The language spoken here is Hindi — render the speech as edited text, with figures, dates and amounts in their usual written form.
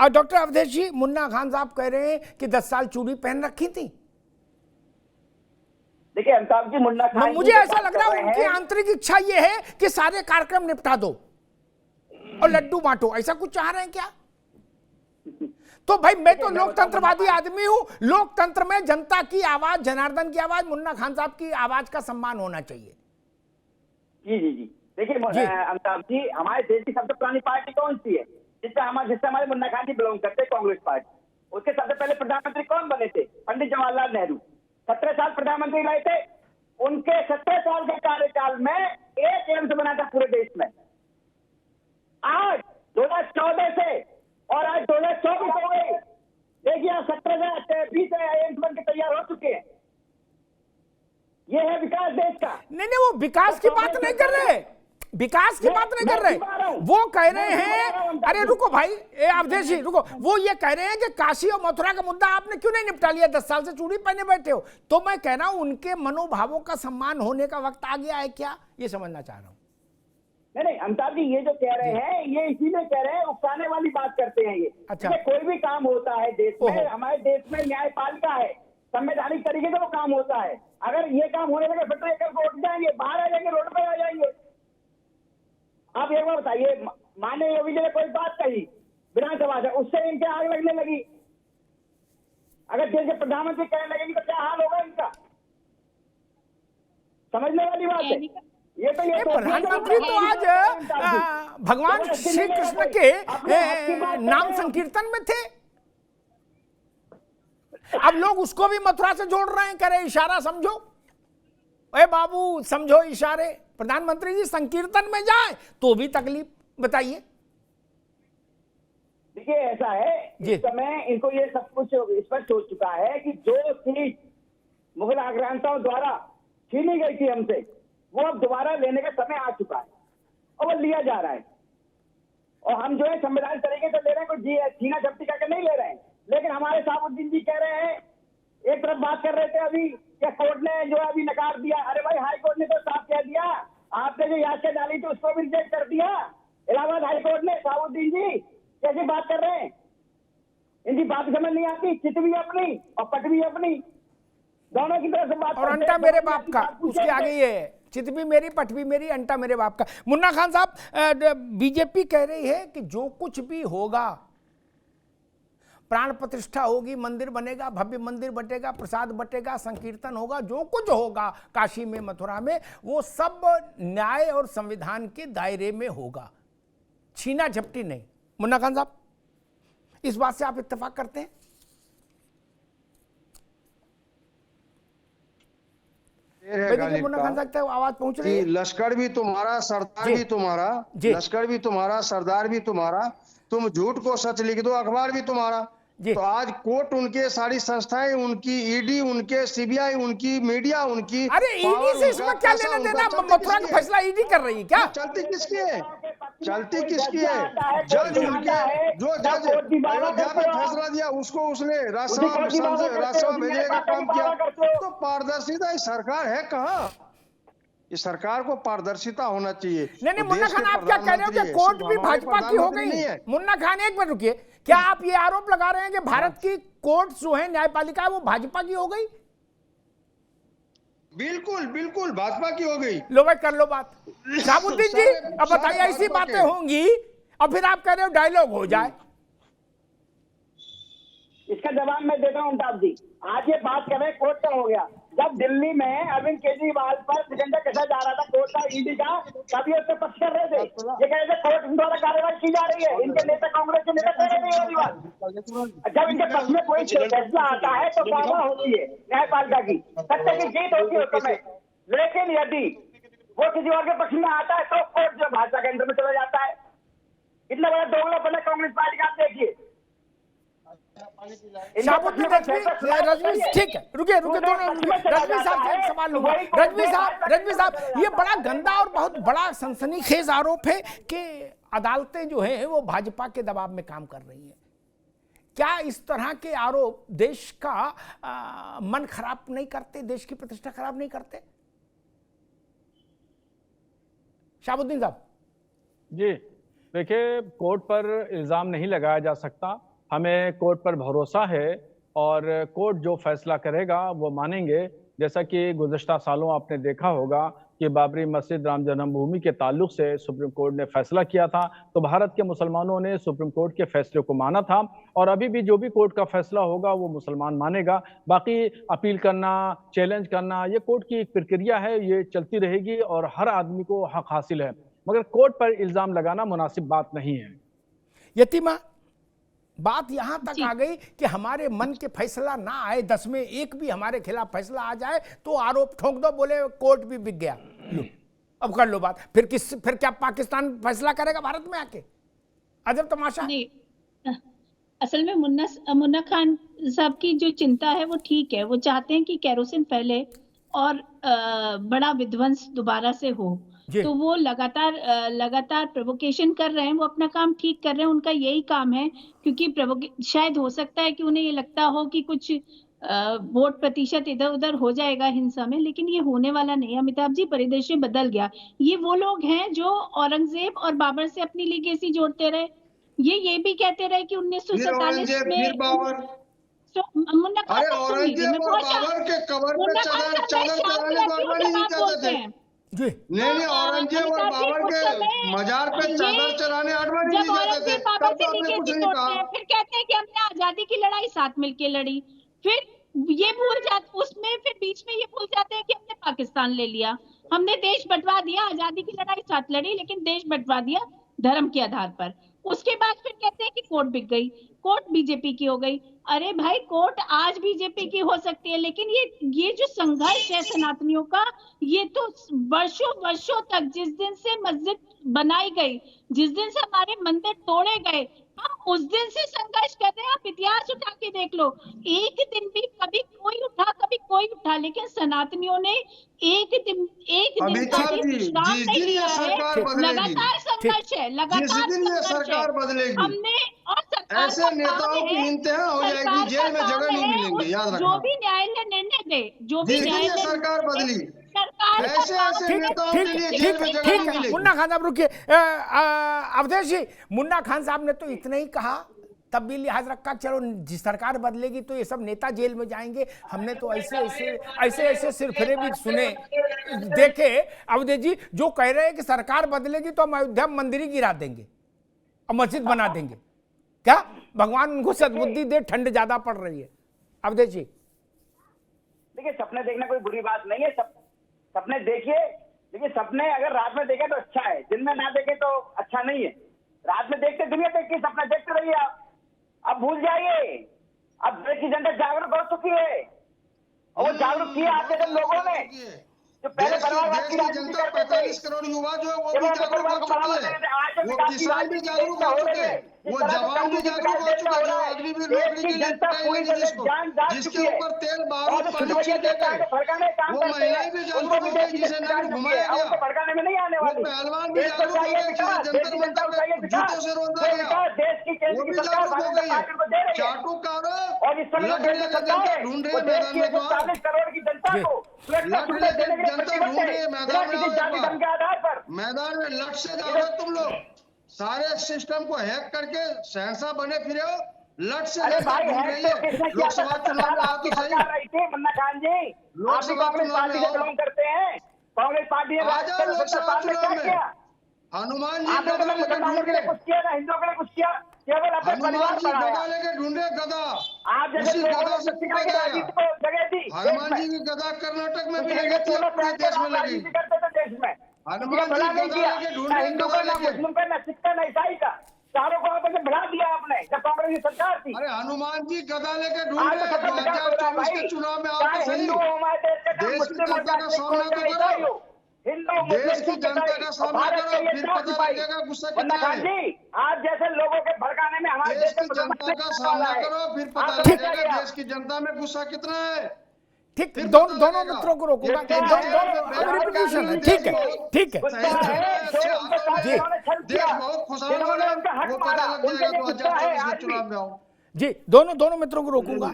और डॉक्टर अवधेश जी, मुन्ना खान साहब कह रहे हैं कि 10 साल चूड़ी पहन रखी थी। देखिए अमिताभ जी, मुन्ना खान मुझे ऐसा लग रहा है उनकी आंतरिक इच्छा ये है कि सारे कार्यक्रम निपटा दो और लड्डू बांटो, ऐसा कुछ चाह रहे हैं क्या? तो भाई मैं तो लोकतंत्रवादी आदमी हूं, लोकतंत्र में जनता की आवाज, जनार्दन की आवाज, मुन्ना खान साहब की आवाज का सम्मान होना चाहिए। जी जी जी, देखिए अमिताभ जी, हमारे देश की सबसे पुरानी पार्टी कौन सी है जिससे हमारे मुन्ना खान जी बिलोंग करते हैं? कांग्रेस पार्टी। उसके सबसे पहले प्रधानमंत्री कौन बने थे? पंडित जवाहरलाल नेहरू। 17 साल प्रधानमंत्री रहे थे। उनके 17 साल के कार्यकाल में एक एम्स बना था पूरे देश में। आज 2014 से और आज 2024 हो गई, देखिए 17 एम्स बन के तैयार हो चुके हैं। ये है विकास देश का। नहीं, वो विकास की बात नहीं कर रहे, विकास की बात नहीं कर रहे। वो कह रहे हैं, अरे रुको भाई, अवधेश जी रुको, वो ये कह रहे हैं कि काशी और मथुरा का मुद्दा आपने क्यों नहीं निपटा लिया? 10 साल से चूड़ी पहने बैठे हो। तो मैं कह रहा हूं उनके मनोभावों का सम्मान होने का वक्त आ गया है क्या, ये समझना चाह रहा हूं। नहीं अमिताभ जी, ये जो कह रहे हैं ये इसीलिए कह रहे हैं, उकसाने वाली बात करते हैं ये। अच्छा, कोई भी काम होता है देश में, हमारे देश में न्यायपालिका है, संवैधानिक तरीके से वो काम होता है। अगर ये काम होने लगे फिर तो उठ जाएंगे, बाहर आ जाएंगे, रोड पर आ जाएंगे। आप एक बार बताइए, माननीय योगी जी ने कोई बात कही विधानसभा से, उससे इनके आग लगने लगी। अगर देश के प्रधानमंत्री कहने लगेंगे तो क्या हाल होगा इनका? समझने वाली बात है ये। तो प्रधानमंत्री तो आज भगवान श्री कृष्ण के नाम संकीर्तन में थे। अब लोग उसको भी मथुरा से जोड़ रहे हैं, कह रहे इशारा समझो। अरे बाबू समझो इशारे, प्रधानमंत्री जी संकीर्तन में जाए तो भी तकलीफ, बताइए। देखिए ऐसा है, इस समय इनको ये सब कुछ स्पष्ट हो चुका है कि जो सीट मुगल आक्रांताओं द्वारा छीनी गई थी हमसे, वो अब दोबारा लेने का समय आ चुका है और वो लिया जा रहा है। और हम जो है संवैधानिक तरीके से ले रहे हैं, कोई छीना झपटी करके नहीं ले रहे हैं। लेकिन हमारे साबुद्दीन जी कह रहे हैं, एक तरफ बात कर रहे थे अभी कि कोर्ट ने जो है अभी नकार दिया। अरे भाई, हाई कोर्ट ने तो साफ कह दिया, आपने जो याचिका डाली थी उसको भी रिजेक्ट कर दिया इलाहाबाद हाई कोर्ट ने। साबुद्दीन जी कैसी बात कर रहे हैं? इनकी बात समझ नहीं आती। चित भी अपनी और पट भी अपनी, दोनों की तरफ से बात। और अंटा मेरे बाप का, उसके आगे ये है, चित भी मेरी, पट भी मेरी, अंटा मेरे बाप का। मुन्ना खान साहब, बीजेपी कह रही है कि जो कुछ भी होगा, प्राण प्रतिष्ठा होगी, मंदिर बनेगा, भव्य मंदिर बटेगा, प्रसाद बटेगा, संकीर्तन होगा, जो कुछ होगा काशी में, मथुरा में, वो सब न्याय और संविधान के दायरे में होगा, छीना झपटी नहीं। मुन्ना खान साहब, इस बात से आप इत्तेफाक करते हैं? मुन्ना खान साहब आवाज पहुंच रही है। लश्कर भी तुम्हारा, सरदार भी तुम्हारा, लश्कर भी तुम्हारा, सरदार भी तुम्हारा, तुम झूठ को सच लिख दो, अखबार भी तुम्हारा। तो आज कोर्ट उनके, सारी संस्थाएं उनकी, ईडी उनके, सीबीआई उनकी, मीडिया उनकी। अरे ईडी से इसमें क्या लेना देना? मथुरा का फैसला ईडी कर रही है क्या? चलती किसकी है? चलती किसकी है? जज उनके, जो जज अयोध्या में फैसला दिया उसको उसने राज्यसभा भेजने का काम किया। तो पारदर्शिता इस सरकार है कहाँ? इस सरकार को पारदर्शिता होना चाहिए। नहीं, मुन्ना खान आप क्या कह रहे हो कि कोर्ट भी भाजपा की हो गई? मुन्ना खान एक मिनट रुकिए, क्या आप ये आरोप लगा रहे हैं कि भारत की कोर्ट जो है, न्यायपालिका, वो भाजपा की हो गई? बिल्कुल बिल्कुल भाजपा की हो गई। लो भाई, कर लो बात। साबुद्दीन जी अब बताइए, ऐसी बातें होंगी और फिर आप कह रहे हो डायलॉग हो जाए। इसका जवाब मैं देता हूँ अमिताभ जी। आज ये बात कर रहे हैं कोर्ट का हो गया, जब दिल्ली में अरविंद केजरीवाल पर सिकंदर कसा जा रहा था कोर्ट का, ईडी का, तभी उससे पक्ष कर रहे थे। ये कह रहे थे कोर्ट द्वारा कार्रवाई की जा रही है। इनके नेता, कांग्रेस के नेता कह रहे थे, जब इनके पक्ष में कोई फैसला आता है तो वाह होती है न्यायपालिका की, सत्य की जीत होती है उस समय। लेकिन यदि वो किसी और के पक्ष में आता है तो कोर्ट जो भाजपा के अंदर में चला जाता है। इतना बड़ा दोगलापन है कांग्रेस पार्टी का, आप देखिए। रजवी, ठीक है, रुकिए दोनों, रजवी साहब से एक सवाल लूंगा। रजवी साहब, ये बड़ा गंदा और बहुत बड़ा सनसनीखेज आरोप है कि अदालतें जो हैं वो भाजपा के दबाव में काम कर रही हैं। क्या इस तरह के आरोप देश का मन खराब नहीं करते, देश की प्रतिष्ठा खराब नहीं करते? शाहबुद्दीन साहब जी, देखिए, कोर्ट पर इल्जाम नहीं लगाया जा सकता। हमें कोर्ट पर भरोसा है और कोर्ट जो फैसला करेगा वो मानेंगे। जैसा कि गुज़श्ता सालों आपने देखा होगा कि बाबरी मस्जिद राम जन्मभूमि के ताल्लुक से सुप्रीम कोर्ट ने फैसला किया था, तो भारत के मुसलमानों ने सुप्रीम कोर्ट के फैसले को माना था और अभी भी जो भी कोर्ट का फैसला होगा वो मुसलमान मानेगा। बाकी अपील करना, चैलेंज करना, ये कोर्ट की एक प्रक्रिया है, ये चलती रहेगी और हर आदमी को हक हासिल है, मगर कोर्ट पर इल्जाम लगाना मुनासिब बात नहीं है। यतीमा, बात यहां तक आ गई कि हमारे मन के फैसला ना आए, 10 में 1 भी हमारे खिलाफ फैसला आ जाए तो आरोप ठोक दो, बोले कोर्ट भी बिक गया। लो अब कर लो बात, फिर क्या पाकिस्तान फैसला करेगा भारत में आके? अजब तमाशा। नहीं, असल में मुन्ना खान साहब की जो चिंता है वो ठीक है। वो चाहते हैं कि केरोसिन फैले और बड़ा विध्वंस दोबारा से हो, तो वो लगातार प्रोवोकेशन कर रहे हैं। वो अपना काम ठीक कर रहे हैं, उनका यही काम है, क्योंकि शायद हो सकता है कि उन्हें ये लगता हो कि कुछ वोट प्रतिशत इधर उधर हो जाएगा हिंसा में, लेकिन ये होने वाला नहीं। अमिताभ जी, परिदृश्य बदल गया। ये वो लोग हैं जो औरंगजेब और बाबर से अपनी लीगेसी जोड़ते रहे। ये भी कहते रहे कि 1947 में मुन्ना खान औरंगजेब और बाबर के कबर पे चादर चढ़ाने को अडवाणी जी कहते थे। नहीं, औरंगजेब और बाबर के मजार पे चादर चढ़ाने अडवाणी जी कहते थे। तब तो आपने कुछ नहीं कहा। फिर कहते हैं कि हमने आजादी की लड़ाई साथ मिलकर लड़ी, फिर ये भूल जाते उसमें, फिर बीच में ये भूल जाते हैं कि हमने पाकिस्तान ले लिया, हमने देश बंटवा दिया। आजादी की लड़ाई साथ लड़ी लेकिन देश बंटवा दिया धर्म के आधार पर। उसके बाद फिर कहते हैं कि कोर्ट बिक गई, कोर्ट बीजेपी की हो गई। अरे भाई, कोर्ट आज बीजेपी की हो सकती है, लेकिन ये जो संघर्ष है सनातनियों का, ये तो वर्षों तक, जिस दिन से मस्जिद बनाई गई, जिस दिन से हमारे मंदिर तोड़े गए, हम उस दिन से संघर्ष कर रहे हैं। आप इतिहास उठा के देख लो, एक दिन भी कभी कोई उठा, लेकिन सनातनियों ने एक दिन का भी विश्राम नहीं लिया है। लगातार संघर्ष है, सरकार बदलेगी हमने, और सरकार ऐसे नेताओं की इंतहा हो जाएगी, जेल में जगह नहीं मिलेंगी। याद रखना, जो भी न्यायालय निर्णय दे, जो भी न्यायालय सरकार बदली, सरकार ऐसे नेताओं के लिए जेल में जगह नहीं मिलेगी। मुन्ना खान साहब रुकिए। अवधेश जी, मुन्ना खान साहब ने तो इतना ही कहा, तब भी लिहाज रखा चलो सरकार बदलेगी तो ये सब नेता जेल में जाएंगे। हमने तो ऐसे सिरफिरे भी सुने देखे। अवधेश जी जो कह रहे हैं कि सरकार बदलेगी तो हम अयोध्या मंदिर ही गिरा देंगे और मस्जिद बना देंगे, क्या भगवान उनको सद्बुद्धि दे, ठंड ज्यादा पड़ रही है। अवधेश जी, देखिए, सपने देखना कोई बुरी बात नहीं है, सपने देखिए, लेकिन सपने अगर रात में देखे तो अच्छा है, दिन में ना देखे तो अच्छा नहीं है। रात में देखते, दुनिया देखती, सपने देखते रहिए आप। अब भूल जाइए, अब देश की जनता जागरूक हो चुकी है और वो जागरूक किया आपके सब लोगों ने, जो पहले बर्बाद की राजनीति करते थे। 45 करोड़ युवा जो है वो भी जागरूक हो चुके हैं, वो किसान भी जागरूक हो चुके हैं, वो जवान भी जागरूक हो चुके हैं, जो अग्निवीर नौकरी के लिए जिसके ऊपर तेल बारूद पानी छिड़के गए, वो महिलाएं भी जागरूक हो गई, जिसे नगर घुमाया गया, वो पहलवान भी जागरूक हो गए, जिसे जंतर मंतर में जूतों से रौंदा गया, वो भी जागरूक हो गई। चाटुकारों लठ लेकर जनता ढूंढ रहे मैदान में, जनता ढूंढ रही है मैदान में लठ से जाओ तुम लोग। सारे सिस्टम को हैक करके शहंशाह बने फिरे हो, लठ से ढूंढ रही है। लोकसभा चुनाव में आओ तो सही। मुन्ना खान जी, लोकसभा चुनाव में आओ, करते हैं, कांग्रेस पार्टी ने आ जाओ लोकसभा चुनाव में। हनुमान जी गदा लेकर ढूंढ रहे, कुछ किया ना, हिंदुओं के लिए कुछ किया, केवल अपने हनुमान जी परिवार गदा लेकर ढूंढे, गदा आप जैसे उसी गदा से जगह दी। हनुमान जी की गदा कर्नाटक में भी लगी थी, पूरे देश में लगी। देश में हनुमान जी गदा लेके ढूंढ रहे, हिंदू का, ना मुस्लिम का, ना सिख का, ना ईसाई का, चारों को आपने बढ़ा दिया आपने जब कांग्रेस की सरकार थी। अरे हनुमान जी गदा लेके ढूंढ रहे, 2024 के चुनाव में आओ तो सही। देश की जनता का सामना तो करो, देश की जनता का सामना करो, फिर पता लगेगा गुस्सा कितना है। आप जैसे लोगों के भड़काने में हमारे देश की जनता का सामना करो, फिर पता लगेगा देश की जनता में गुस्सा कितना है। ठीक, दोनों मित्रों को रोकूंगा। रिपीटिशन है, ठीक है, ठीक है जी देश बहुत खुशहाल हो रहा है, वो पता लग जाएगा 2024 के चुनाव में आओ जी। दोनों मित्रों को रोकूंगा।